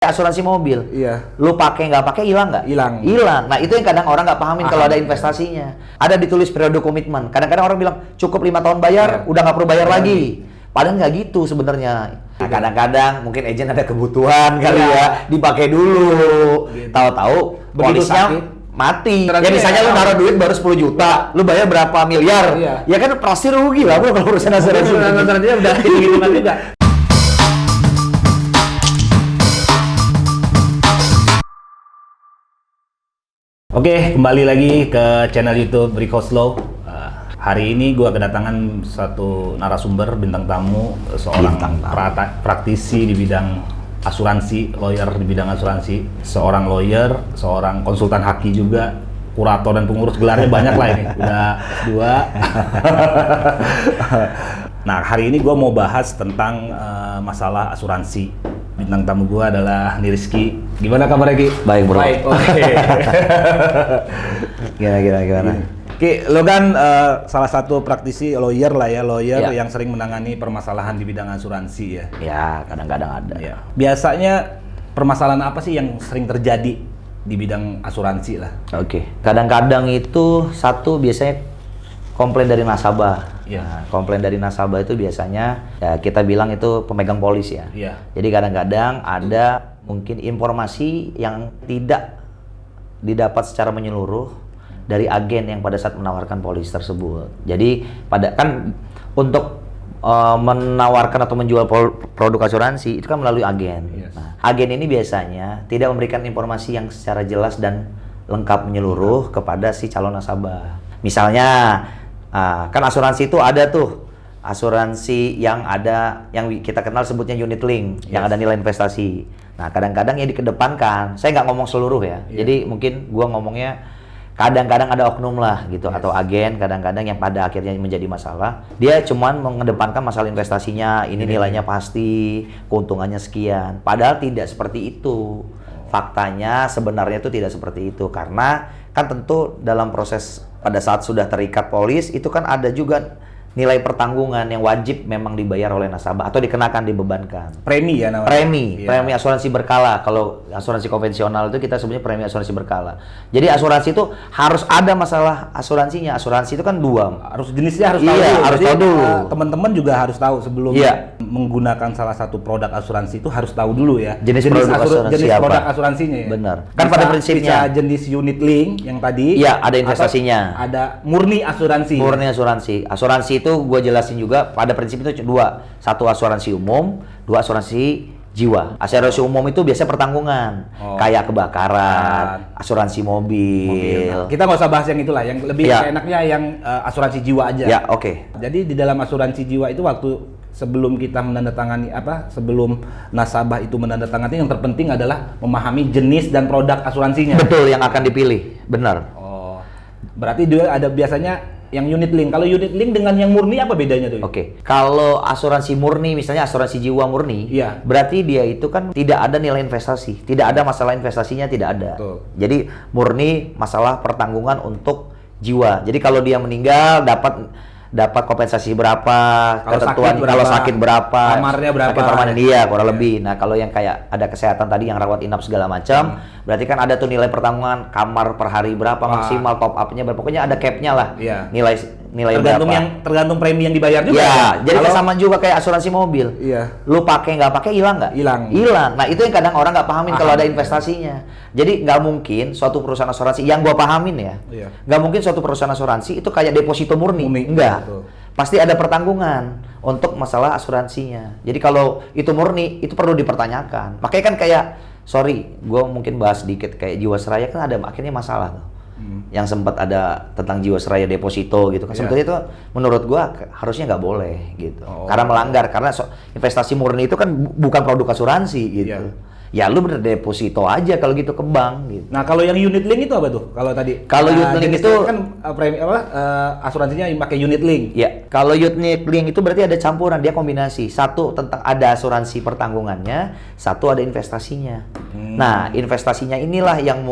asuransi mobil. Iya. Lu pakai nggak pakai hilang nggak? Hilang. Hilang. Nah itu yang kadang orang nggak pahamin kalau ada investasinya. Ada ditulis periode komitmen. Kadang-kadang orang bilang cukup 5 tahun bayar, udah nggak perlu bayar lagi. Padahal nggak gitu sebenarnya. Nah, kadang-kadang mungkin agent ada kebutuhan kali ya, dipakai dulu. Tahu-tahu Begitu polisnya sakit, mati. ternyata Ya misalnya lu naruh duit baru 10 juta, lu bayar berapa miliar? Iya. Ya kan pasti rugi lah bro kalau urusan asuransi. Asuransinya udah hitung-hitungan juga. Oke, kembali lagi ke channel YouTube Rico Slow. Hari ini gue kedatangan satu narasumber bintang tamu, seorang praktisi di bidang asuransi, lawyer di bidang asuransi, seorang lawyer, seorang konsultan haki juga, kurator dan pengurus, gelarnya banyak lah ini, udah S2. Nah, hari ini gue mau bahas tentang masalah asuransi. Bintang tamu gue adalah Rizky. Gimana kabarnya, Ki? Baik bro. Baik, oke. Gimana? Ki, lo kan salah satu praktisi lawyer lah ya, lawyer Ya. yang sering menangani permasalahan di bidang asuransi ya. Ya kadang-kadang ada. Ya. Biasanya permasalahan apa sih yang sering terjadi di bidang asuransi lah? Oke. Kadang-kadang itu satu biasanya komplain dari nasabah. Iya. Nah, komplain dari nasabah itu biasanya ya kita bilang itu pemegang polis ya. Iya. Jadi kadang-kadang ada mungkin informasi yang tidak didapat secara menyeluruh dari agen yang pada saat menawarkan polis tersebut. Jadi untuk menawarkan atau menjual produk asuransi itu kan melalui agen. Yes. Nah, agen ini biasanya tidak memberikan informasi yang secara jelas dan lengkap menyeluruh kepada si calon nasabah. Misalnya kan asuransi itu ada tuh asuransi yang kita kenal sebutnya unit link, yang ada nilai investasi. Nah kadang-kadang yang dikedepankan, saya nggak ngomong seluruh ya, jadi mungkin gua ngomongnya kadang-kadang ada oknum lah gitu, atau agen kadang-kadang yang pada akhirnya menjadi masalah, dia cuman mengedepankan masalah investasinya, ini nilainya pasti, keuntungannya sekian, padahal tidak seperti itu. Faktanya sebenarnya itu tidak seperti itu, karena kan tentu dalam proses pada saat sudah terikat polis itu kan ada juga nilai pertanggungan yang wajib memang dibayar oleh nasabah atau dikenakan, dibebankan. Premi ya namanya? Premi asuransi berkala. Kalau asuransi konvensional itu kita sebutnya premi asuransi berkala. Jadi asuransi itu harus ada masalah asuransinya. Asuransi itu kan dua. Harus jenisnya harus tahu Iya, dulu. harus Jadi, tahu dulu. Teman-teman juga harus tahu sebelum Iya. menggunakan salah satu produk asuransi itu harus tahu dulu ya. Jenis produk asuransi apa? Produk asuransinya ya. Benar. Kan pada prinsipnya. Bisa jenis unit link yang tadi. Iya, ada investasinya. Ada murni asuransi. Murni asuransi. Asuransi itu gue jelasin juga pada prinsip itu dua. Satu asuransi umum, dua asuransi jiwa. Asuransi umum itu biasanya pertanggungan, kayak kebakaran, asuransi mobil. Nah, kita nggak usah bahas yang itulah, yang lebih enaknya yang asuransi jiwa aja. Ya, oke. Jadi di dalam asuransi jiwa itu waktu sebelum kita menandatangani sebelum nasabah itu menandatangani, yang terpenting adalah memahami jenis dan produk asuransinya. Betul, yang akan dipilih, benar. Oh, berarti dia ada biasanya yang unit link. Kalau unit link dengan yang murni apa bedanya tuh? Oke. Kalau asuransi murni, misalnya asuransi jiwa murni, berarti dia itu kan tidak ada nilai investasi, tidak ada masalah investasinya, tidak ada. Betul. Jadi murni masalah pertanggungan untuk jiwa. Jadi kalau dia meninggal dapat kompensasi berapa, ketentuan kalau sakit berapa, kamarnya berapa, sakit permanen dia kurang lebih. Nah kalau yang kayak ada kesehatan tadi yang rawat inap segala macam, berarti kan ada tuh nilai pertanggungan kamar per hari berapa, maksimal top up-nya berapa, pokoknya ada cap-nya lah, nilai berapa. Tergantung premi yang dibayar juga. Ya, jadi sama juga kayak asuransi mobil. Iya. Lu pakai nggak pakai hilang nggak? Hilang. Nah itu yang kadang orang nggak pahamin kalau ada investasinya. Jadi nggak mungkin suatu perusahaan asuransi yang gua pahamin ya, nggak mungkin suatu perusahaan asuransi itu kayak deposito murni. Enggak. Betul. Pasti ada pertanggungan untuk masalah asuransinya. Jadi kalau itu murni itu perlu dipertanyakan. Makanya kan kayak gua mungkin bahas sedikit kayak Jiwasraya kan ada akhirnya masalah tuh. Yang sempat ada tentang Jiwasraya deposito gitu kan. Sebetulnya itu menurut gua harusnya nggak boleh gitu. Karena melanggar, karena investasi murni itu kan bukan produk asuransi gitu. Ya lu berdeposito aja kalau gitu ke bank gitu. Nah, kalau yang unit link itu apa tuh? Kalau tadi unit link itu kan asuransinya yang pakai unit link. Ya, kalau unit link itu berarti ada campuran, dia kombinasi. Satu tentang ada asuransi pertanggungannya, satu ada investasinya. Nah, investasinya inilah yang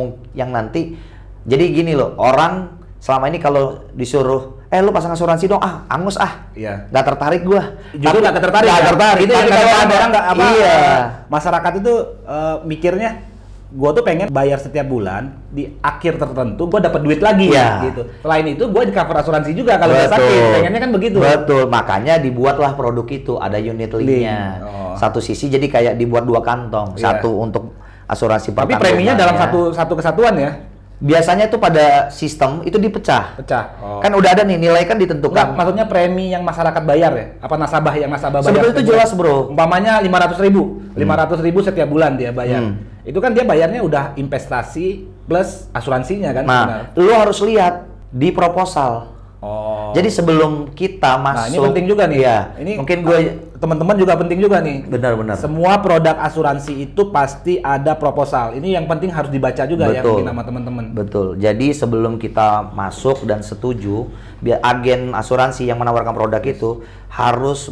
nanti jadi gini loh, orang selama ini kalau disuruh lu pasang asuransi dong, angus Iya. nggak tertarik gua. Justru nggak tertarik. Nggak ya? tertarik. Itu yang Tapi kalau kadang orang nggak apa. iya. Masyarakat itu mikirnya, gua tuh pengen bayar setiap bulan di akhir tertentu, gua dapat duit lagi Iya. gitu. Selain itu, gua di cover asuransi juga kalau udah sakit. Pengennya kan begitu. Betul, makanya dibuatlah produk itu ada unit link-nya. Satu sisi jadi kayak dibuat 2 kantong, Iya. satu untuk asuransi Tapi pertanggungannya. preminya dalam satu kesatuan ya. Biasanya itu pada sistem itu dipecah. Pecah. Kan udah ada nih nilai kan Enggak, ditentukan. maksudnya premi yang masyarakat bayar ya? Apa nasabah yang nasabah bayar? Sebetulnya itu setiap jelas, bulan? bro. Umpamanya 500.000 setiap bulan dia bayar. Itu kan dia bayarnya udah investasi plus asuransinya kan? Nah, Benar. lu harus lihat di proposal. Oh. Jadi sebelum kita masuk, Nah, ini penting juga nih. Iya, Ini mungkin gue teman-teman juga penting juga nih. benar-benar. Semua produk asuransi itu pasti ada proposal. Ini yang penting harus dibaca juga ya mungkin sama teman-teman. Betul. Jadi sebelum kita masuk dan setuju, biar agen asuransi yang menawarkan produk itu harus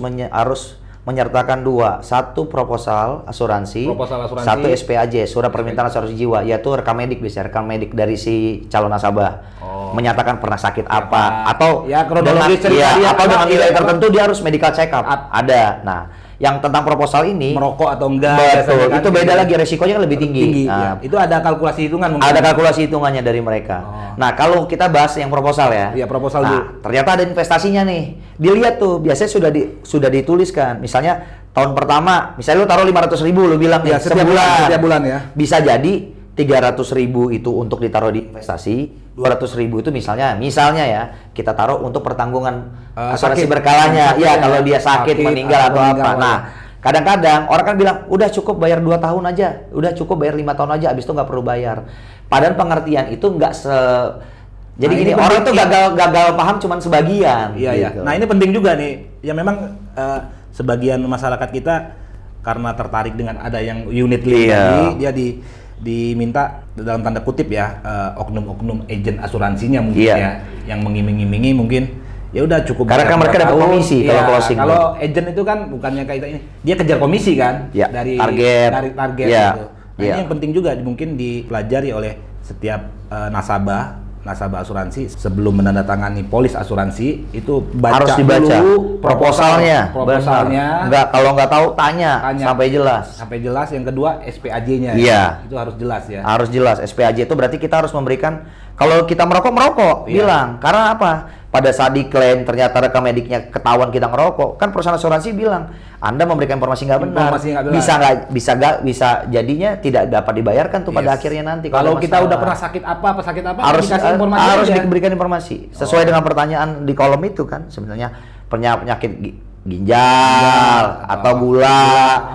menyertakan 2, satu proposal asuransi, satu SPAJ, surat permintaan asuransi jiwa, yaitu rekam medik dari si calon nasabah, menyatakan pernah sakit apa, atau ya kronologis cerita dia atau dengan nilai apa, tertentu dia harus medical check up, ada. Nah, yang tentang proposal ini merokok atau enggak, betul, biasanya kan itu beda lagi, resikonya lebih tinggi. Nah, itu ada kalkulasi hitungan mungkin. Ada kalkulasi hitungannya dari mereka. Nah, kalau kita bahas yang proposal ya. Iya, proposal nah, dulu. ternyata ada investasinya nih. Dilihat tuh, biasanya sudah dituliskan. Misalnya tahun pertama, misalnya lu taruh 500.000, lu bilang Ya, nih, setiap bulan ya. Bisa jadi 300.000 itu untuk ditaruh di investasi, 200.000 itu misalnya ya, kita taruh untuk pertanggungan asuransi sakit. berkalanya. Sakit Ya, ya. kalau dia sakit, meninggal atau apa. meninggal. Nah, kadang-kadang orang kan bilang, udah cukup bayar 2 tahun aja, udah cukup bayar 5 tahun aja, abis itu nggak perlu bayar. Padahal pengertian itu nggak jadi Nah, gini, ini orang penting. tuh gagal paham cuman sebagian. Iya, iya. gitu. Nah, ini penting juga nih. Ya memang sebagian masyarakat kita karena tertarik dengan ada yang unit link Iya. tadi, dia diminta dalam tanda kutip ya, oknum-oknum agen asuransinya mungkin Iya. ya, yang mengiming-imingi mungkin ya udah cukup Karena bayar kan mereka 2 dapat tahun. komisi kalau Iya, closing. Kalau agen itu kan bukannya kayak ini, dia kejar komisi kan Iya, dari target. target Iya, gitu. Nah, iya. ini yang penting juga mungkin dipelajari oleh setiap nasabah asuransi sebelum menandatangani polis asuransi itu baca Harus dibaca dulu proposalnya. proposalnya. Enggak, kalau nggak tahu tanya sampai jelas. Sampai jelas. Yang kedua SPAJ-nya. Iya. Itu harus jelas ya. Harus jelas. SPAJ itu berarti kita harus memberikan, kalau kita merokok Iya. bilang. Karena apa? Pada saat diklaim ternyata rekam mediknya ketahuan kita ngerokok, kan perusahaan asuransi bilang Anda memberikan informasi nggak benar. Informasi nggak benar. Bisa jadinya tidak dapat dibayarkan tuh pada akhirnya nanti. Kalau ada kita masalah. udah pernah sakit apa harus dikasih informasi harus aja. diberikan informasi sesuai dengan pertanyaan di kolom itu kan, sebenarnya penyakit ginjal atau gula.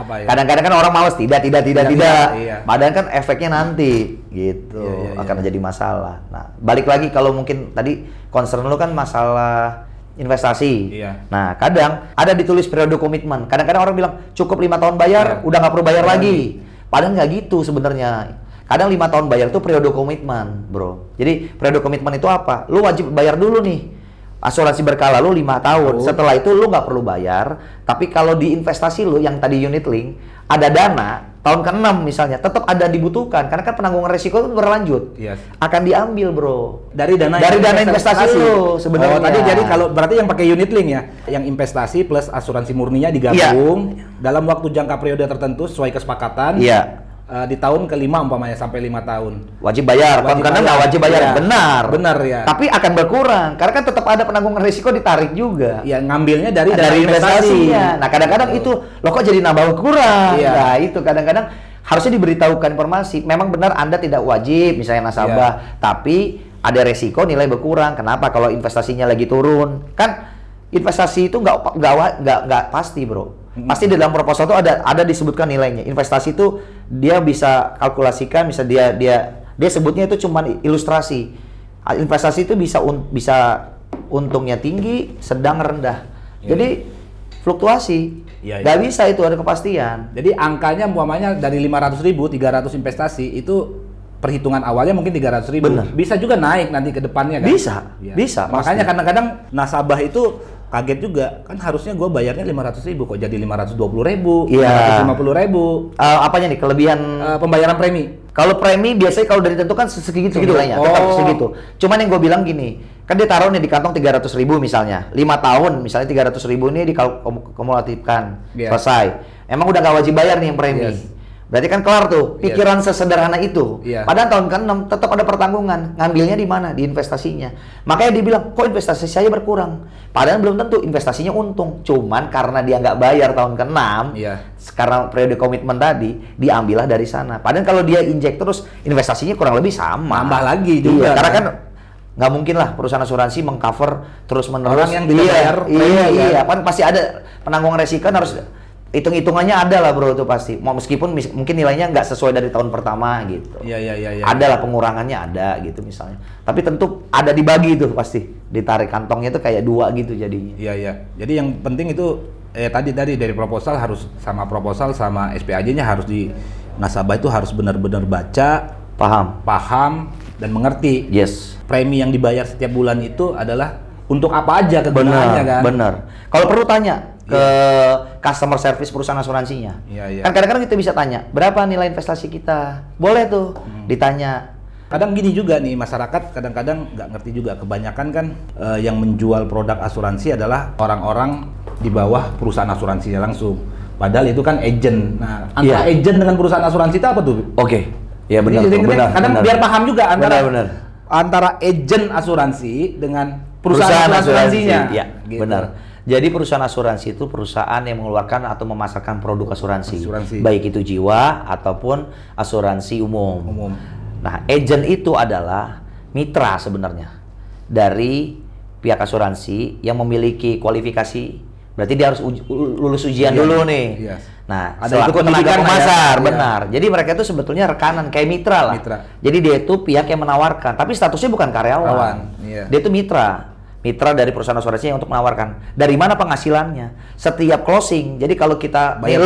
apa ya? Kadang-kadang kan orang males tidak. Iya. Padahal kan efeknya nanti gitu Iya. akan jadi masalah. Nah, balik lagi kalau mungkin tadi concern lu kan masalah investasi. Iya. Nah, kadang ada ditulis periode komitmen. Kadang-kadang orang bilang cukup 5 tahun bayar, Iya. udah nggak perlu bayar lagi. Padahal nggak gitu sebenarnya. Kadang 5 tahun bayar itu periode komitmen, bro. Jadi periode komitmen itu apa? Lu wajib bayar dulu nih. Asuransi berkala lu 5 tahun. Setelah itu lu nggak perlu bayar. Tapi kalau di investasi lu yang tadi unit link, ada dana tahun ke-6 misalnya, tetap ada dibutuhkan. Karena kan penanggungan resiko itu berlanjut. Yes. Akan diambil, bro. Dari dana investasi lu sebenarnya. Oh, tadi jadi kalau berarti yang pakai unit link ya, yang investasi plus asuransi murninya digabung dalam waktu jangka periode tertentu sesuai kesepakatan. Iya. Di tahun ke-5 umpamanya sampai 5 tahun. Wajib bayar. Tahun ke-6 nggak wajib bayar. Iya. Benar. Benar ya. Tapi akan berkurang karena kan tetap ada penanggungan risiko ditarik juga. Ya ngambilnya dari investasinya. Nah, kadang-kadang itu lo kok jadi nambah kurang. Iya. Nah, itu kadang-kadang harusnya diberitahukan informasi. Memang benar Anda tidak wajib misalnya nasabah, tapi ada resiko nilai berkurang. Kenapa? Kalau investasinya lagi turun. Kan investasi itu nggak pasti, bro. Pasti di dalam proposal itu ada disebutkan nilainya. Investasi itu dia bisa kalkulasikan, bisa dia sebutnya itu cuma ilustrasi. Investasi itu bisa untungnya tinggi, sedang, rendah. Jadi fluktuasi. Nggak bisa itu ada kepastian. Jadi angkanya umpamanya dari 500.000, 300 investasi itu perhitungan awalnya mungkin 300.000. Benar. Bisa juga naik nanti ke depannya kan? Bisa. Makanya kadang-kadang nasabah itu kaget juga, kan harusnya gue bayarnya 500.000 kok jadi 520.000, 550.000. Apanya nih kelebihan Pembayaran premi. Kalau premi biasanya kalau udah ditentukan segitu nilainya, tetap segitu. Cuman yang gue bilang gini, kan dia taruh nih di kantong 300.000 misalnya, 5 tahun misalnya 300.000 ini dikumulatifkan, selesai. Emang udah nggak wajib bayar nih yang premi. Berarti kan kelar tuh, pikiran sesederhana itu. Padahal tahun ke-6 tetap ada pertanggungan, ngambilnya di mana? Di investasinya. Makanya dia bilang, kok investasi saya berkurang? Padahal belum tentu investasinya untung. Cuman karena dia nggak bayar tahun ke-6, sekarang periode komitmen tadi, diambillah dari sana. Padahal kalau dia injek terus, investasinya kurang lebih sama. Nambah lagi juga. Karena kan nggak mungkin lah perusahaan asuransi mengcover terus-menerus. Orang yang tidak bayar iya, kan pasti ada penanggungan resiko, harus hitung-hitungannya ada lah bro, itu pasti. Meskipun mungkin nilainya nggak sesuai dari tahun pertama gitu. Iya. Ada lah pengurangannya ada gitu misalnya. Tapi tentu ada dibagi itu pasti. Ditarik kantongnya itu kayak 2 gitu jadinya. Iya. Jadi yang penting itu tadi dari proposal harus sama SPAJ-nya harus di nasabah itu harus benar-benar baca, paham dan mengerti. Yes. Premi yang dibayar setiap bulan itu adalah untuk apa aja kegunaannya kan? Bener. Kalau perlu tanya ke customer service perusahaan asuransinya. Kan kadang-kadang kita bisa tanya, berapa nilai investasi kita? Boleh tuh ditanya. Kadang gini juga nih, masyarakat kadang-kadang nggak ngerti juga. Kebanyakan kan yang menjual produk asuransi adalah orang-orang di bawah perusahaan asuransinya langsung. Padahal itu kan agent. Nah, antara agent dengan perusahaan asuransi itu apa tuh? Iya benar. Kadang biar paham juga antara agent asuransi dengan perusahaan asuransinya. Iya, gitu. Benar. Jadi perusahaan asuransi itu perusahaan yang mengeluarkan atau memasarkan produk asuransi. Baik itu jiwa ataupun asuransi umum. Nah, agent itu adalah mitra sebenarnya dari pihak asuransi yang memiliki kualifikasi. Berarti dia harus lulus ujian dulu nih. Nah, ada itu tenaga pemasar, benar. Jadi mereka itu sebetulnya rekanan, kayak mitra lah. Jadi dia itu pihak yang menawarkan, tapi statusnya bukan karyawan. Dia itu mitra dari perusahaan asuransi yang untuk menawarkan. Dari mana penghasilannya? Setiap closing. Jadi kalau kita bayar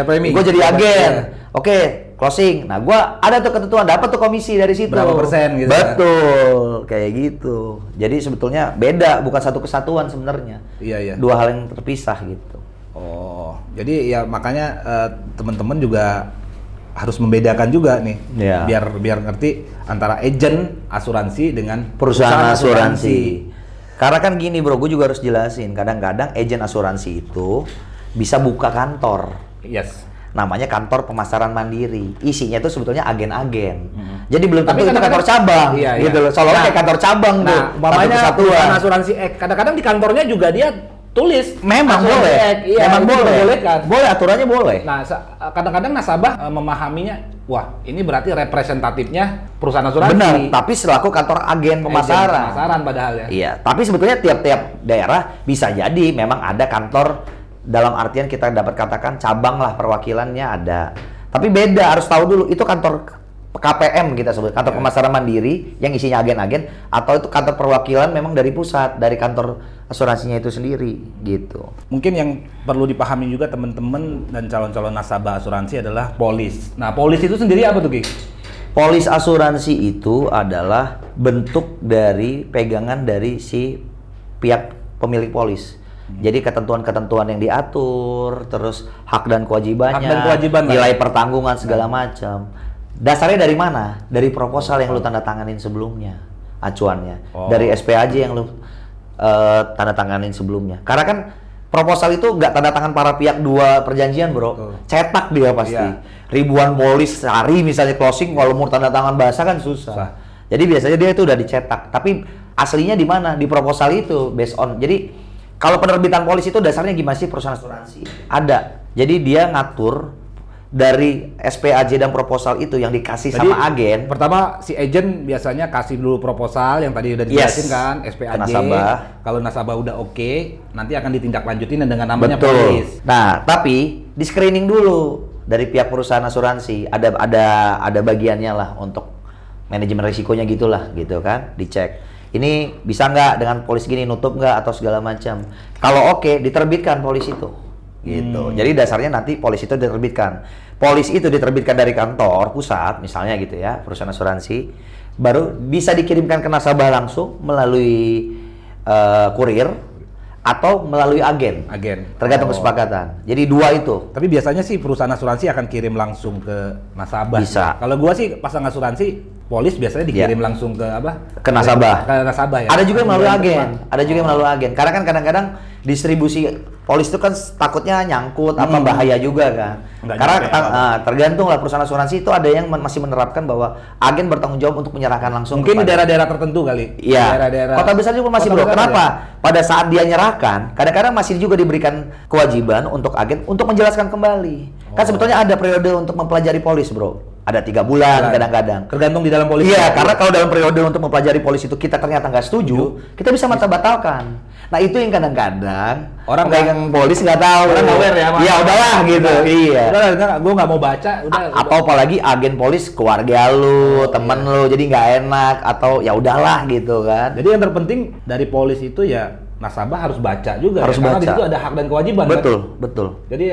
premi, gue jadi agen. Oke, closing. Nah, gue ada tuh ketentuan, dapat tuh komisi dari situ. Berapa persen gitu. Betul, kayak gitu. Jadi sebetulnya beda, bukan satu kesatuan sebenarnya. Iya. 2 hal yang terpisah gitu. Oh, jadi ya makanya teman-teman juga harus membedakan juga nih, biar ngerti antara agen asuransi dengan perusahaan asuransi. Karena kan gini bro, gue juga harus jelasin. Kadang-kadang agen asuransi itu bisa buka kantor. Namanya kantor pemasaran mandiri. Isinya itu sebetulnya agen-agen. Jadi belum tentu itu kantor cabang. Gitu loh. Soalnya kayak kantor cabang tuh. Umpamanya perusahaan asuransi kadang-kadang di kantornya juga dia tulis memang boleh. Memang boleh. Boleh, aturannya boleh. Nah, kadang-kadang nasabah memahaminya, wah, ini berarti representatifnya perusahaan asuransi. Benar, tapi selaku kantor agen pemasaran. Pemasaran padahal ya. Iya, tapi sebetulnya tiap-tiap daerah bisa jadi memang ada kantor, dalam artian kita dapat katakan cabang lah, perwakilannya ada. Tapi beda, harus tahu dulu itu kantor KPM kita sebut, kantor pemasaran mandiri yang isinya agen-agen, atau itu kantor perwakilan memang dari pusat, dari kantor asuransinya itu sendiri gitu. Mungkin yang perlu dipahami juga teman-teman dan calon-calon nasabah asuransi adalah polis. Nah, polis itu sendiri apa tuh, Ki? Polis asuransi itu adalah bentuk dari pegangan dari si pihak pemilik polis. Jadi ketentuan-ketentuan yang diatur, terus hak dan kewajibannya, nilai pertanggungan segala macam. Dasarnya dari mana? Dari proposal yang lu tanda tanganin sebelumnya, acuannya. Dari SPAJ yang lu tanda tanganin sebelumnya. Karena kan proposal itu nggak tanda tangan para pihak 2 perjanjian bro, cetak dia pasti. Ribuan polis sehari misalnya closing, kalau mau tanda tangan bahasa kan susah. Jadi biasanya dia itu udah dicetak. Tapi aslinya di mana? Di proposal itu, based on. Jadi kalau penerbitan polis itu dasarnya gimana sih perusahaan asuransi? Ada. Jadi dia ngatur dari SPAJ dan proposal itu yang dikasih sama agen. Pertama si agen biasanya kasih dulu proposal yang tadi udah dijelasin kan, SPAJ. Nasabah. Kalau nasabah udah oke, nanti akan ditindaklanjutin dengan namanya polis. Nah, tapi di screening dulu dari pihak perusahaan asuransi, ada bagiannya lah untuk manajemen risikonya gitulah, gitu kan, dicek. Ini bisa nggak dengan polis gini, nutup nggak atau segala macam. Kalau oke, diterbitkan polis itu. Gitu. Jadi dasarnya nanti polis itu diterbitkan. Polis itu diterbitkan dari kantor pusat misalnya gitu ya, perusahaan asuransi, baru bisa dikirimkan ke nasabah langsung melalui kurir atau melalui agen. Tergantung kesepakatan. Jadi dua itu. Tapi biasanya sih perusahaan asuransi akan kirim langsung ke nasabah. Bisa. Kalau gua sih pasang asuransi, polis biasanya dikirim langsung ke apa? Ke nasabah. Ke nasabah ya. Ada juga yang melalui agen. Ada juga yang melalui agen. Karena kan kadang-kadang distribusi polis itu kan takutnya nyangkut apa bahaya juga kan. Karena tergantung lah perusahaan asuransi itu ada yang masih menerapkan bahwa agen bertanggung jawab untuk menyerahkan langsung. Mungkin di daerah-daerah tertentu kali. Iya. Daerah-daerah. Kota besar juga masih bro. Kenapa? Pada saat dia nyerahkan, kadang-kadang masih juga diberikan kewajiban untuk agen untuk menjelaskan kembali. Kan sebetulnya ada periode untuk mempelajari polis bro. Ada 3 bulan kadang-kadang. Tergantung di dalam polis. Iya, karena kalau dalam periode untuk mempelajari polis itu kita ternyata nggak setuju, kita bisa batalkan. Nah itu yang kadang-kadang orang pegang polis nggak tahu. Orang aware ya. Iya udahlah gitu. Iya. Udah, gue nggak mau baca. Atau apalagi agen polis keluarga lu, temen lu, jadi nggak enak atau ya udahlah gitu kan. Jadi yang terpenting dari polis itu ya nasabah harus baca juga. Harus ya? Karena baca. di situ ada hak dan kewajiban. Betul, kan? betul. Jadi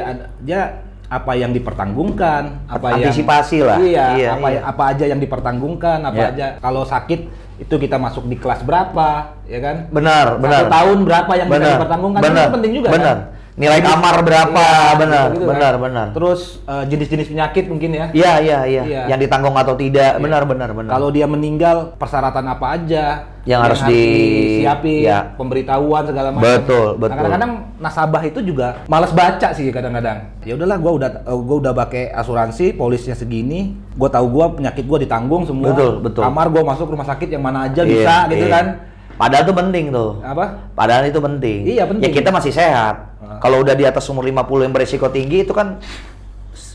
dia apa yang dipertanggungkan, apa antisipasi yang, lah. Iya, apa aja yang dipertanggungkan, apa aja kalau sakit itu kita masuk di kelas berapa, ya kan? Benar. 1 tahun berapa yang bisa dipertanggungkan, itu penting juga kan? Nilai kamar berapa, gitu, benar. Terus jenis-jenis penyakit mungkin ya? Iya. Yang ditanggung atau tidak, benar. Kalau dia meninggal, persyaratan apa aja yang harus disiapin, pemberitahuan segala macam. Betul. Nah, kadang-kadang nasabah itu juga malas baca sih kadang-kadang. Ya udahlah, gua udah pakai asuransi, polisnya segini, gua tahu gua penyakit gua ditanggung semua. Betul. Kamar gua masuk rumah sakit yang mana aja bisa gitu kan. Padahal itu penting tuh. Apa? Padahal itu penting. Iya, penting. Ya kita masih sehat. Kalau udah di atas umur 50 yang beresiko tinggi itu kan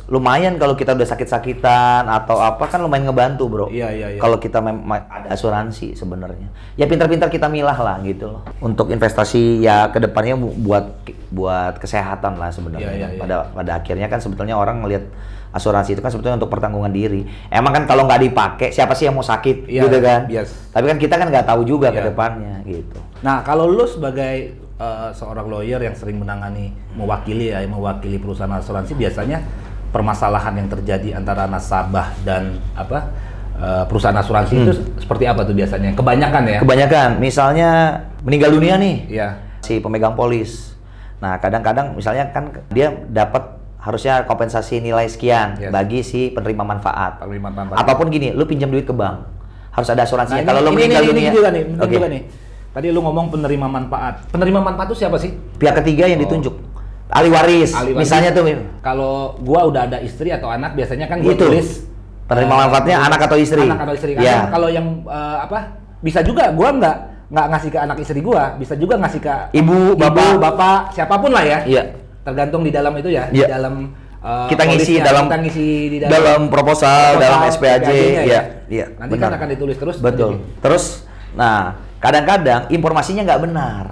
lumayan kalau kita udah sakit-sakitan atau apa kan lumayan ngebantu, Bro. Iya. Kalau kita ada asuransi sebenarnya. Ya pintar-pintar kita milah lah gitu loh. Untuk investasi ya ke depannya buat kesehatan lah sebenarnya. Pada akhirnya kan sebetulnya orang ngelihat asuransi itu kan sebetulnya untuk pertanggungan diri. Emang kan kalau nggak dipakai siapa sih yang mau sakit gitu kan? Yes. Tapi kan kita kan nggak tahu juga ke depannya gitu. Nah, kalau lu sebagai seorang lawyer yang sering mewakili perusahaan asuransi, biasanya permasalahan yang terjadi antara nasabah dan perusahaan asuransi itu seperti apa tuh biasanya? Kebanyakan ya? Kebanyakan, misalnya meninggal dunia nih, si pemegang polis. Nah, kadang-kadang misalnya kan dia dapat harusnya kompensasi nilai sekian bagi si penerima manfaat. Ataupun gini, lu pinjam duit ke bank, harus ada asuransinya. Kalau lu meninggal dunia, juga nih. Tadi lu ngomong penerima manfaat. Penerima manfaat itu siapa sih? Pihak ketiga yang ditunjuk. Ahli waris. Misalnya tuh. Kalau gua udah ada istri atau anak, biasanya kan gua tulis penerima manfaatnya anak atau istri. Karena kalau yang bisa juga gua nggak ngasih ke anak istri gua, bisa juga ngasih ke ibu, bapak, siapapun lah ya. Iya. Tergantung di dalam itu ya. Di dalam kita ngisi dalam proposal, dalam SPAJ. Iya. Nanti kan akan ditulis terus. Betul. Terus, nah kadang-kadang informasinya nggak benar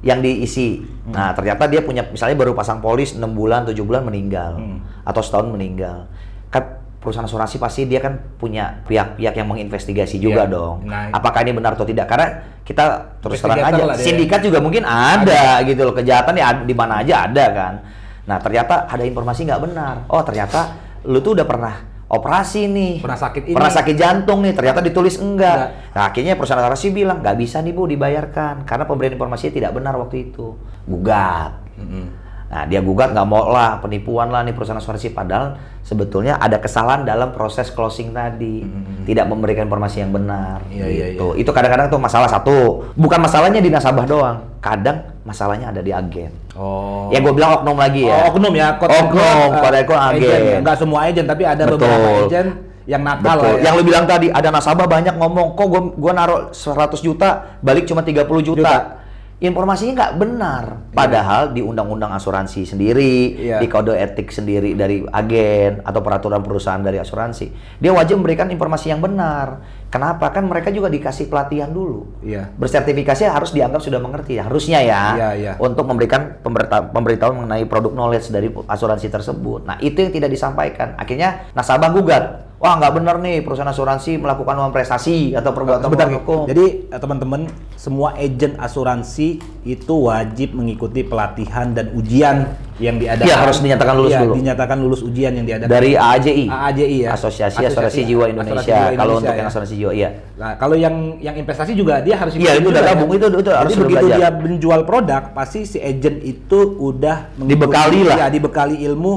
yang diisi. Nah ternyata dia punya, misalnya baru pasang polis 6 bulan, 7 bulan meninggal, atau setahun meninggal. Kan perusahaan asuransi pasti dia kan punya pihak-pihak yang menginvestigasi juga dong. Nah, apakah ini benar atau tidak? Karena kita terus terang aja, sindikat juga mungkin ada gitu loh, kejahatan ya di mana aja ada kan. Nah ternyata ada informasi nggak benar. Oh ternyata lu tuh udah pernah operasi nih, pernah sakit jantung nih, ternyata ditulis enggak. Nah akhirnya perusahaan asuransi bilang nggak bisa nih Bu dibayarkan karena pemberian informasinya tidak benar waktu itu. Gugat. Nah dia gugat, nggak mau lah, penipuan lah nih perusahaan asuransi, padahal sebetulnya ada kesalahan dalam proses closing tadi, tidak memberikan informasi yang benar. Gitu. Itu kadang-kadang tuh masalah satu, bukan masalahnya di nasabah doang, kadang masalahnya ada di agen. Ya gue bilang oknum lagi ya. Oknum ya, pada agen. Nggak semua agen, tapi ada beberapa agen yang nakal lah ya. Yang lu bilang tadi, ada nasabah banyak ngomong, kok gue naruh 100 juta, balik cuma 30 juta. Informasinya nggak benar. Padahal di undang-undang asuransi sendiri, di kode etik sendiri dari agen atau peraturan perusahaan dari asuransi, dia wajib memberikan informasi yang benar. Kenapa? Kan mereka juga dikasih pelatihan dulu. Bersertifikasi harus dianggap sudah mengerti, harusnya ya, untuk memberikan pemberitahuan mengenai produk knowledge dari asuransi tersebut. Nah itu yang tidak disampaikan. Akhirnya nasabah gugat. Wah nggak benar nih perusahaan asuransi melakukan uang prestasi atau perbuatan hukum. Jadi teman-teman, semua agen asuransi itu wajib mengikuti pelatihan dan ujian yang diadakan. Iya, harus dinyatakan lulus dulu. Dinyatakan lulus ujian yang diadakan. Dari AAJI. AAJI ya. Asosiasi Asuransi Jiwa Indonesia. Kalau untuk yang asuransi jiwa, iya. Nah, kalau yang investasi juga dia harus Iya, itu udah gabung, itu harus Jadi begitu belajar. dia menjual produk, pasti si agent itu udah Dibekali lah. Ya, dibekali ilmu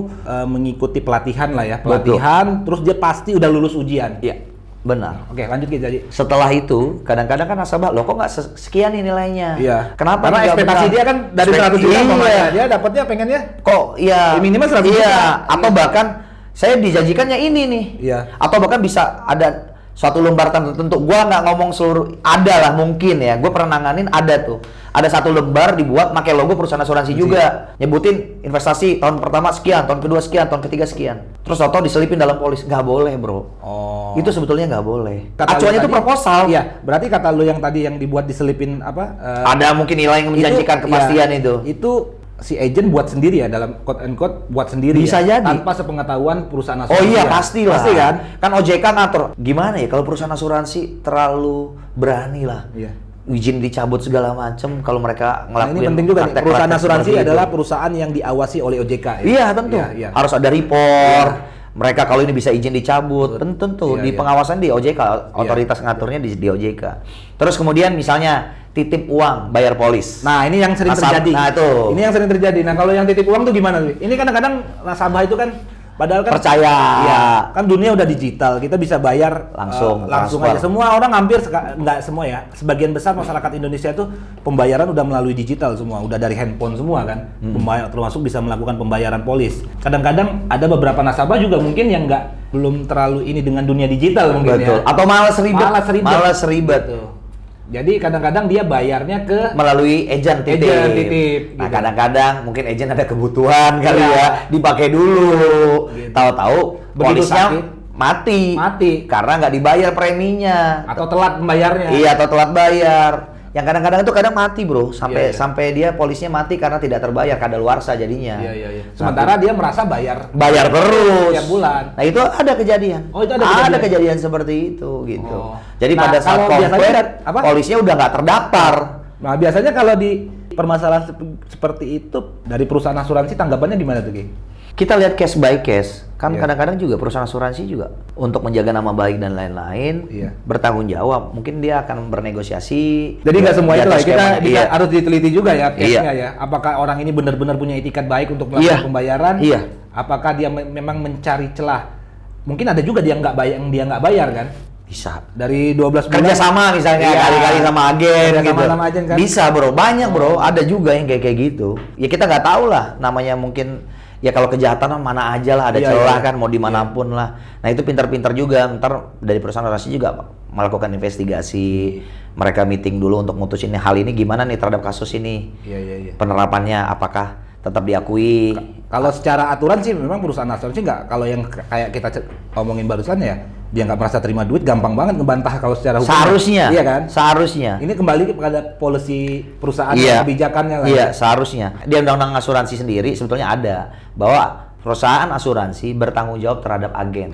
mengikuti pelatihan lah ya. Pelatihan, terus dia pasti udah lulus ujian. Iya, benar. Oke, lanjut kita jadi. Setelah itu, kadang-kadang kan nasabah, loh kok nggak sekian nih nilainya? Iya. Kenapa? Karena nggak ekspektasi benar? dia kan dari 100 juta Iya. umpamanya, dia dapatnya pengennya Kok iya? minimal 100 juta. Iya. Atau bahkan saya dijanjikannya ini nih. Iya. Atau bahkan bisa ada suatu lembar tertentu. Gua nggak ngomong seluruh, ada lah mungkin ya. Gue pernah nanganin ada tuh. Ada satu lembar dibuat pakai logo perusahaan asuransi juga. Nyebutin investasi tahun pertama sekian, tahun kedua sekian, tahun ketiga sekian. Terus atau diselipin dalam polis. Nggak boleh, bro. Oh. Itu sebetulnya nggak boleh. Kata Acuannya lu itu tadi- proposal. Iya, berarti kata lu yang tadi yang dibuat diselipin apa? Ada mungkin nilai yang menjanjikan kepastian iya, itu. Itu si agent buat sendiri ya, dalam quote and quote buat sendiri. Bisa ya, jadi. tanpa sepengetahuan perusahaan Oh asuransi. iya, ya. pastilah. Pasti kan? Kan OJK ngatur. Gimana ya kalau perusahaan asuransi terlalu berani lah. Iya. Izin dicabut segala macam kalau mereka Nah, ngelakuin ini penting juga nih. praktek-praktek Perusahaan asuransi seperti itu. adalah perusahaan yang diawasi oleh OJK. Ya? Iya, tentu. Iya. Harus ada report. Mereka kalau ini bisa izin dicabut, tentu Iya, di iya. pengawasan di OJK, otoritas ngaturnya di OJK. Terus kemudian misalnya titip uang bayar polis. Nah, ini yang sering Nasab- terjadi. nah, itu. Ini yang sering terjadi. Nah, kalau yang titip uang tuh gimana tuh? Ini kadang-kadang nasabah itu kan padahal kan Percaya. Iya, kan dunia udah digital. Kita bisa bayar Langsung, langsung transfer. aja. Semua orang hampir nggak semua ya. Sebagian besar masyarakat Indonesia itu pembayaran udah melalui digital semua, udah dari handphone semua kan. Pembayar termasuk bisa melakukan pembayaran polis. Kadang-kadang ada beberapa nasabah juga mungkin yang belum terlalu ini dengan dunia digital mungkin Betul. ya. Atau malas ribet. Malas ribet. Gitu. Jadi kadang-kadang dia bayarnya ke Melalui agent titip. Agent titip, Nah, gitu. kadang-kadang mungkin agent ada kebutuhan kali Iya. ya, dipakai dulu. Gitu. Tahu-tahu Begitu polisnya sakit, mati karena nggak dibayar preminya. atau telat membayarnya. Iya, atau telat bayar. Yang kadang-kadang itu kadang mati, bro, sampai Iya, iya. sampai dia polisnya mati karena tidak terbayar, kadaluarsa jadinya. Iya. Sementara dia merasa bayar Bayar terus tiap bulan. Nah, itu ada kejadian. Oh, itu ada kejadian? kejadian seperti itu gitu. Oh. Jadi Nah, pada saat kalau biasanya komplain, apa? polisnya udah nggak terdaftar. Nah, biasanya kalau di permasalahan seperti itu dari perusahaan asuransi tanggapannya gimana tuh, Ki? Kita lihat case by case. Kan Iya. kadang-kadang juga perusahaan asuransi juga untuk menjaga nama baik dan lain-lain Iya. bertanggung jawab. Mungkin dia akan bernegosiasi. Jadi nggak semua itu lah, Jatuh kita skemanya. Iya. harus diteliti juga ya case-nya Iya. ya. Apakah orang ini benar-benar punya itikat baik untuk melakukan Iya. pembayaran? Iya. Apakah dia memang mencari celah? Mungkin ada juga dia nggak bayar kan? Bisa. Dari 12 bulan Kerja sama misalnya, Iya. kali-kali sama agen Kerja gitu. sama agen kan? Bisa, bro. Banyak, bro. Ada juga yang kayak gitu. Ya kita nggak tahu lah namanya, mungkin ya kalau kejahatan mana aja lah, ada Iya, celah iya. kan, mau dimanapun lah. Nah itu pintar-pintar juga. Ntar dari perusahaan asuransi juga melakukan investigasi. Mereka meeting dulu untuk mutusin hal ini gimana nih terhadap kasus ini. Iya. Penerapannya apakah tetap diakui? Kalau secara aturan sih memang perusahaan asuransi nggak, kalau yang kayak kita omongin barusan ya, dia nggak merasa terima duit, gampang banget ngebantah kalau secara hukum. Seharusnya. Iya kan? Seharusnya. Ini kembali kepada polisi perusahaan Iya. dan kebijakannya lah. Iya, ya. seharusnya. Di undang-undang asuransi sendiri sebetulnya ada bahwa perusahaan asuransi bertanggung jawab terhadap agen.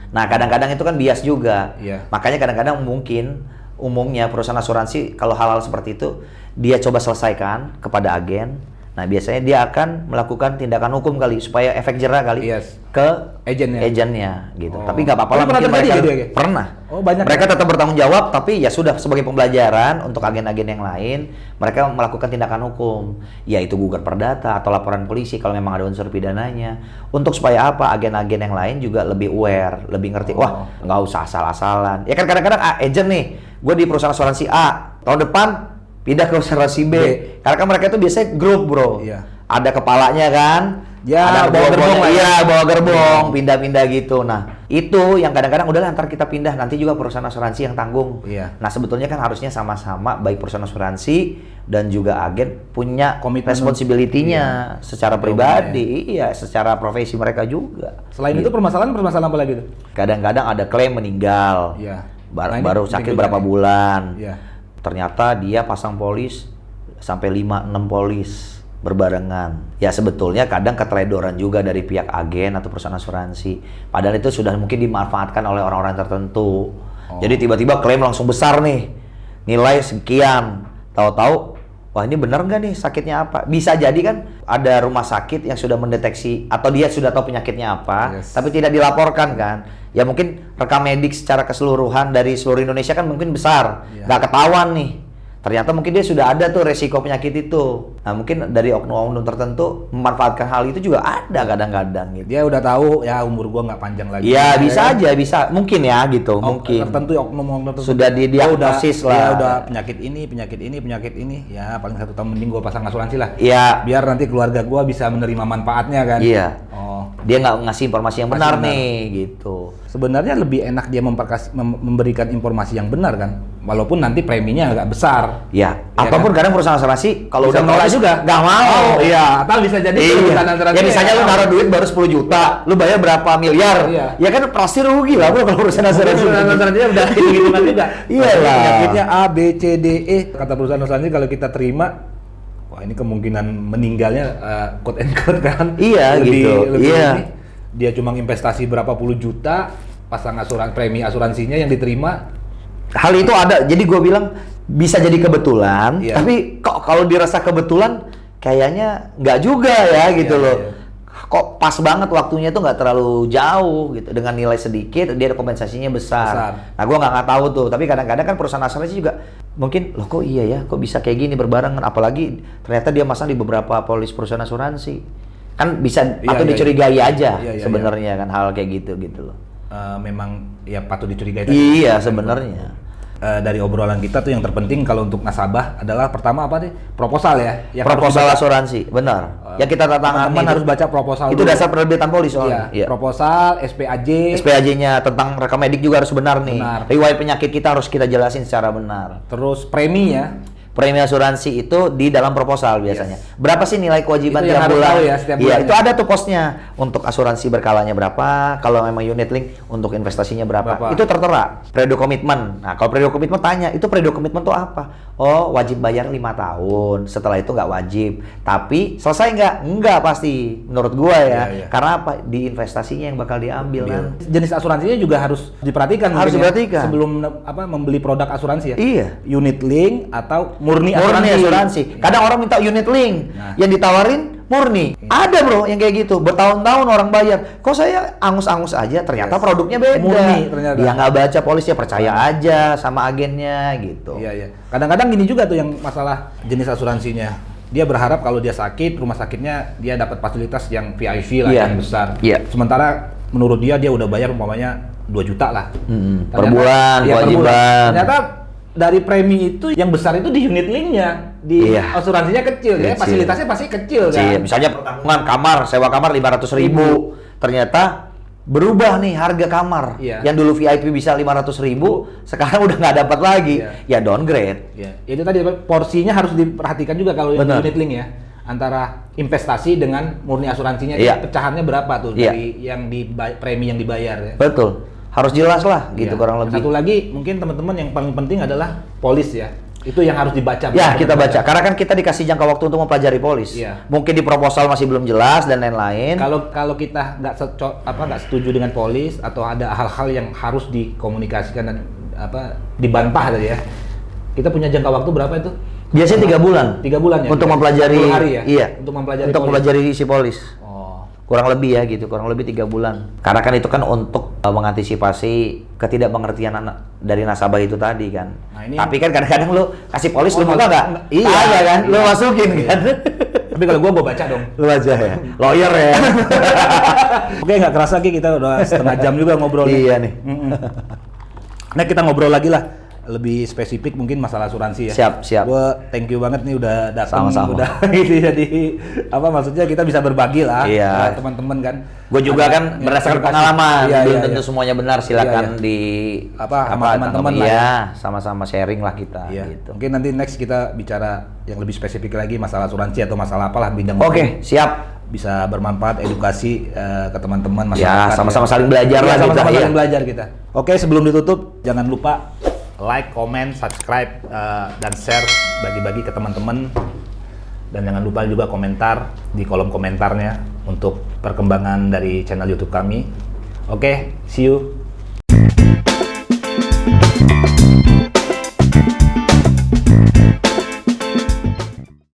Nah, kadang-kadang itu kan bias juga. Iya. Makanya kadang-kadang mungkin umumnya perusahaan asuransi kalau hal-hal seperti itu dia coba selesaikan kepada agen. Nah, biasanya dia akan melakukan tindakan hukum kali supaya efek jerah kali Yes. ke Agennya. agennya gitu. Oh. Tapi nggak apa-apa lah, Tapi pernah mungkin terjadi mereka gitu ya, Ki? pernah. Oh, banyak Mereka ya? tetap bertanggung jawab, tapi ya sudah sebagai pembelajaran untuk agen-agen yang lain, mereka melakukan tindakan hukum, yaitu gugat perdata atau laporan polisi kalau memang ada unsur pidananya. Untuk supaya apa? Agen-agen yang lain juga lebih aware, lebih ngerti. Wah, nggak usah asal-asalan. Ya kan kadang-kadang agent nih, gue di perusahaan asuransi A, tahun depan pindah ke asuransi B. Karena kan mereka itu biasanya grup, bro. Iya. Ada kepalanya kan, Ya, ada bawa gerbong lah ya. iya, bawa gerbong, pindah-pindah gitu. Nah, itu yang kadang-kadang udahlah ntar kita pindah, nanti juga perusahaan asuransi yang tanggung. Iya. Nah, sebetulnya kan harusnya sama-sama baik perusahaan asuransi dan juga agen punya Komitmen. responsibility-nya secara pribadi, iya, secara profesi mereka juga. Selain itu permasalahan apa lagi tuh? Kadang-kadang ada klaim meninggal. Iya. Bar- Nah, ini baru penting sakit juga berapa nih. bulan. Iya. Ternyata dia pasang polis sampai 5-6 polis berbarengan. Ya sebetulnya kadang keteledoran juga dari pihak agen atau perusahaan asuransi. Padahal itu sudah mungkin dimanfaatkan oleh orang-orang tertentu. Jadi tiba-tiba klaim langsung besar nih. Nilai sekian. tahu-tahu, wah ini benar nggak nih sakitnya apa? Bisa jadi kan ada rumah sakit yang sudah mendeteksi atau dia sudah tahu penyakitnya apa, tapi tidak dilaporkan kan? Ya mungkin rekam medik secara keseluruhan dari seluruh Indonesia kan mungkin besar, nggak ketahuan nih. Ternyata mungkin dia sudah ada tuh resiko penyakit itu. Nah mungkin dari oknum-oknum tertentu memanfaatkan hal itu juga ada kadang-kadang gitu. Dia udah tahu ya umur gua nggak panjang lagi. Iya bisa aja, bisa mungkin ya gitu, mungkin. Tertentu oknum-oknum tertentu. Sudah didiagnosis lah. Ya udah penyakit ini, ya paling 1 tahun mending gua pasang asuransi lah. Iya. Biar nanti keluarga gua bisa menerima manfaatnya kan. Iya. Oh. Dia nggak ngasih informasi yang benar nih gitu. Sebenarnya lebih enak dia memberikan informasi yang benar kan, walaupun nanti preminya agak besar. Ya, ataupun kadang perusahaan asuransi kalau bisa udah nolak juga, nggak mau. Iya, atau bisa jadi perusahaan asuransi. Ya misalnya lu naruh duit baru 10 juta, lu bayar berapa miliar? Iya. Ya kan pasti rugi lah bro kalau perusahaan asuransi. Perusahaan asuransinya udah hitung-hitungan juga. Iya lah. Penyakitnya A, B, C, D, E. Kata perusahaan asuransi kalau kita terima, wah ini kemungkinan meninggalnya quote and quote kan. Iya gitu. Iya. Dia cuma investasi berapa puluh juta, pasang premi asuransinya yang diterima. Hal itu ada, jadi gue bilang bisa jadi kebetulan, tapi kok kalau dirasa kebetulan kayaknya nggak juga ya gitu loh. Kok pas banget waktunya itu nggak terlalu jauh gitu, dengan nilai sedikit dia ada kompensasinya besar. Nah gue nggak tahu tuh, tapi kadang-kadang kan perusahaan asuransi juga mungkin loh kok iya ya, kok bisa kayak gini berbarengan, apalagi ternyata dia masang di beberapa polis perusahaan asuransi. Kan bisa patut dicurigai aja sebenarnya kan hal kayak gitu loh. Memang ya patut dicurigai. Iya sebenarnya. Dari obrolan kita tuh yang terpenting kalau untuk nasabah adalah pertama apa nih? Proposal ya. Yang proposal asuransi, benar. Yang kita tantangan teman harus baca proposal. Itu dasar penerbitan polis soalnya. Iya. Proposal, SPAJ. SPAJ-nya tentang rekam medik juga harus benar nih. Riwayat penyakit kita harus kita jelasin secara benar. Terus premi ya. Premi asuransi itu di dalam proposal biasanya. Berapa sih nilai kewajiban itu tiap bulan? Ya, iya, itu ada tuh posnya. Untuk asuransi berkalanya berapa, kalau memang unit link untuk investasinya berapa. Itu tertera. Periode komitmen. Nah, kalau periode komitmen tanya, itu periode komitmen tuh apa? Oh, wajib bayar 5 tahun. Setelah itu nggak wajib. Tapi selesai nggak? Nggak pasti. Menurut gua ya. Karena apa? Di investasinya yang bakal diambil kan. Jenis asuransinya juga harus diperhatikan. Harus diperhatikan. Sebelum membeli produk asuransi ya. Iya. Unit link atau murni asuransi. Kadang orang minta unit link, yang ditawarin murni. Ada bro yang kayak gitu, bertahun-tahun orang bayar. Kok saya angus-angus aja, ternyata produknya beda. Murni ternyata. Dia nggak baca polisnya, percaya aja sama agennya gitu. Iya. Kadang-kadang gini juga tuh yang masalah jenis asuransinya. Dia berharap kalau dia sakit, rumah sakitnya dia dapat fasilitas yang VIP lah, yang besar. Sementara menurut dia udah bayar umpamanya 2 juta lah. Per bulan, kewajiban. Ternyata dari premi itu yang besar itu di unit linknya, di asuransinya kecil ya, fasilitasnya pasti kecil kan. Misalnya pertanggungan kamar, sewa kamar 500.000, ternyata berubah nih harga kamar. Yang dulu VIP bisa 500.000, sekarang udah nggak dapat lagi, ya downgrade. Itu tadi porsinya harus diperhatikan juga kalau unit link ya. Antara investasi dengan murni asuransinya, pecahannya berapa tuh dari yang premi yang dibayar ya. Betul. Harus jelas lah gitu kurang lebih. Satu lagi mungkin teman-teman yang paling penting adalah polis ya. Itu yang harus dibaca. Ya kita baca. Karena kan kita dikasih jangka waktu untuk mempelajari polis. Mungkin di proposal masih belum jelas dan lain-lain. Kalau kita nggak setuju dengan polis atau ada hal-hal yang harus dikomunikasikan dan dibantah tadi ya. Kita punya jangka waktu berapa itu? Biasanya 3 bulan. 3 bulan ya. Untuk mempelajari. 10 hari ya. Iya. Untuk mempelajari. Untuk mempelajari isi polis. Kurang lebih ya gitu, kurang lebih 3 bulan. Karena kan itu kan untuk mengantisipasi ketidakpengertian dari nasabah itu tadi kan. Tapi kan kadang-kadang lu kasih polis lu buka nggak? Iya kan, lu masukin kan. Tapi kalau gua baca dong. Lu aja ya, lawyer ya. Oke, nggak kerasa lagi kita udah setengah jam juga ngobrol. Iya nih. Nah kita ngobrol lagi lah. Lebih spesifik mungkin masalah asuransi ya. Siap. Gua thank you banget nih udah datang, udah gitu jadi maksudnya kita bisa berbagi lah teman-teman kan. Gue juga kan berdasarkan pengalaman, belum tentu semuanya benar, silakan di sama teman-teman lah. Ya, sama-sama sharing lah kita gitu. Mungkin nanti next kita bicara yang lebih spesifik lagi masalah asuransi atau masalah apalah bidang. Oke, siap. Bisa bermanfaat edukasi ke teman-teman Ya, masyarakat. sama-sama saling belajar lah sama-sama saling belajar kita. Oke, sebelum ditutup jangan lupa like, comment, subscribe, dan share, bagi-bagi ke teman-teman. Dan jangan lupa juga komentar di kolom komentarnya untuk perkembangan dari channel YouTube kami. Oke, see you.